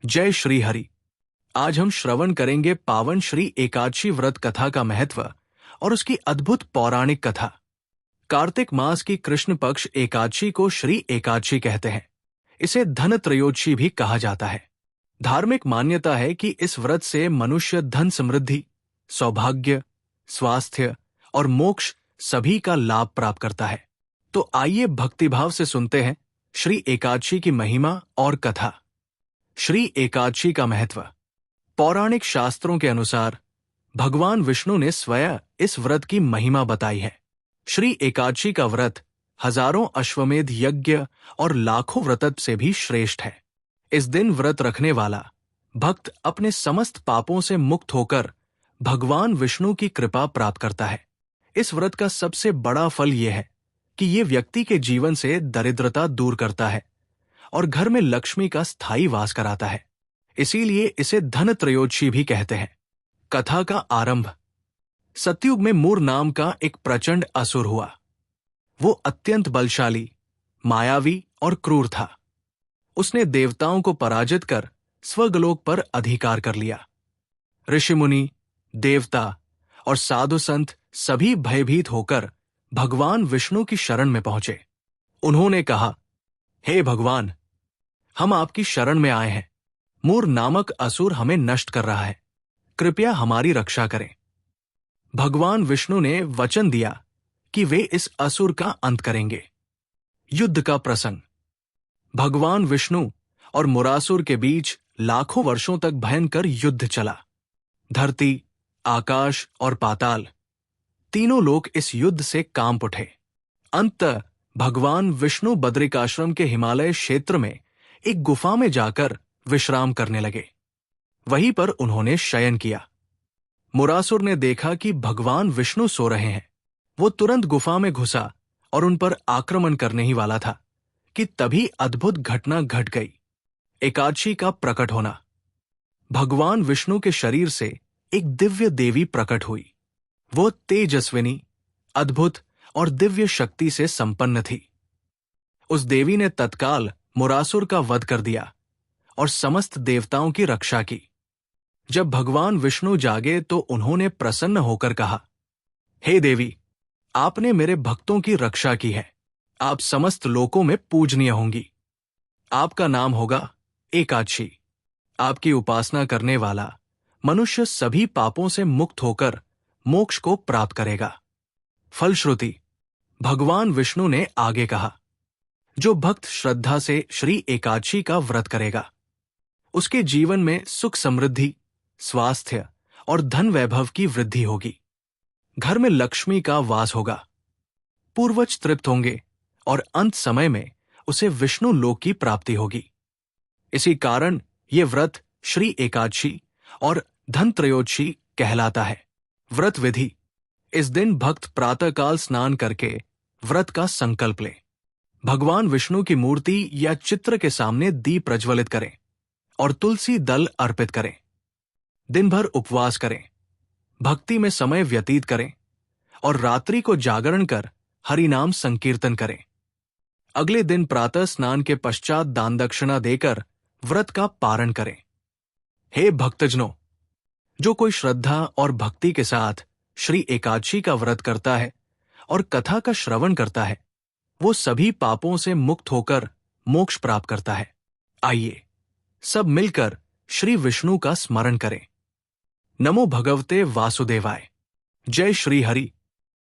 जय श्री हरि। आज हम श्रवण करेंगे पावन श्री एकादशी व्रत कथा का महत्व और उसकी अद्भुत पौराणिक कथा। कार्तिक मास की कृष्ण पक्ष एकादशी को श्री एकादशी कहते हैं। इसे धन त्रयोदशी भी कहा जाता है। धार्मिक मान्यता है कि इस व्रत से मनुष्य धन समृद्धि, सौभाग्य, स्वास्थ्य और मोक्ष सभी का लाभ प्राप्त करता है। तो आइए भक्तिभाव से सुनते हैं श्री एकादशी की महिमा और कथा। श्री एकादशी का महत्व। पौराणिक शास्त्रों के अनुसार भगवान विष्णु ने स्वयं इस व्रत की महिमा बताई है। श्री एकादशी का व्रत हजारों अश्वमेध यज्ञ और लाखों व्रत से भी श्रेष्ठ है। इस दिन व्रत रखने वाला भक्त अपने समस्त पापों से मुक्त होकर भगवान विष्णु की कृपा प्राप्त करता है। इस व्रत का सबसे बड़ा फल यह है कि ये व्यक्ति के जीवन से दरिद्रता दूर करता है और घर में लक्ष्मी का स्थायी वास कराता है। इसीलिए इसे धन त्रयोदशी भी कहते हैं। कथा का आरंभ। सतयुग में मूर नाम का एक प्रचंड असुर हुआ। वो अत्यंत बलशाली, मायावी और क्रूर था। उसने देवताओं को पराजित कर स्वर्गलोक पर अधिकार कर लिया। ऋषि मुनि, देवता और साधु संत सभी भयभीत होकर भगवान विष्णु की शरण में पहुंचे। उन्होंने कहा, हे भगवान, हम आपकी शरण में आए हैं। मूर नामक असुर हमें नष्ट कर रहा है, कृपया हमारी रक्षा करें। भगवान विष्णु ने वचन दिया कि वे इस असुर का अंत करेंगे। युद्ध का प्रसंग। भगवान विष्णु और मुरासुर के बीच लाखों वर्षों तक भयंकर युद्ध चला। धरती, आकाश और पाताल तीनों लोग इस युद्ध से कांप उठे। अंततः भगवान विष्णु बद्रिकाश्रम के हिमालय क्षेत्र में एक गुफा में जाकर विश्राम करने लगे। वहीं पर उन्होंने शयन किया। मुरासुर ने देखा कि भगवान विष्णु सो रहे हैं। वो तुरंत गुफा में घुसा और उन पर आक्रमण करने ही वाला था कि तभी अद्भुत घटना घट गई। एकादशी का प्रकट होना। भगवान विष्णु के शरीर से एक दिव्य देवी प्रकट हुई। वो तेजस्विनी, अद्भुत और दिव्य शक्ति से संपन्न थी। उस देवी ने तत्काल मुरासुर का वध कर दिया और समस्त देवताओं की रक्षा की। जब भगवान विष्णु जागे तो उन्होंने प्रसन्न होकर कहा, हे देवी, आपने मेरे भक्तों की रक्षा की है। आप समस्त लोकों में पूजनीय होंगी। आपका नाम होगा एकादशी। आपकी उपासना करने वाला मनुष्य सभी पापों से मुक्त होकर मोक्ष को प्राप्त करेगा। फलश्रुति। भगवान विष्णु ने आगे कहा, जो भक्त श्रद्धा से श्री एकादशी का व्रत करेगा, उसके जीवन में सुख समृद्धि, स्वास्थ्य और धन वैभव की वृद्धि होगी। घर में लक्ष्मी का वास होगा। पूर्वज तृप्त होंगे और अंत समय में उसे विष्णु लोक की प्राप्ति होगी। इसी कारण ये व्रत श्री एकादशी और धन त्रयोदशी कहलाता है। व्रत विधि। इस दिन भक्त प्रातःकाल स्नान करके व्रत का संकल्प लें। भगवान विष्णु की मूर्ति या चित्र के सामने दीप प्रज्वलित करें और तुलसी दल अर्पित करें। दिन भर उपवास करें, भक्ति में समय व्यतीत करें और रात्रि को जागरण कर हरि नाम संकीर्तन करें। अगले दिन प्रातः स्नान के पश्चात दान दक्षिणा देकर व्रत का पारण करें। हे भक्तजनों, जो कोई श्रद्धा और भक्ति के साथ श्री एकादशी का व्रत करता है और कथा का श्रवण करता है, वो सभी पापों से मुक्त होकर मोक्ष प्राप्त करता है। आइए सब मिलकर श्री विष्णु का स्मरण करें। नमो भगवते वासुदेवाय। जय श्री हरि।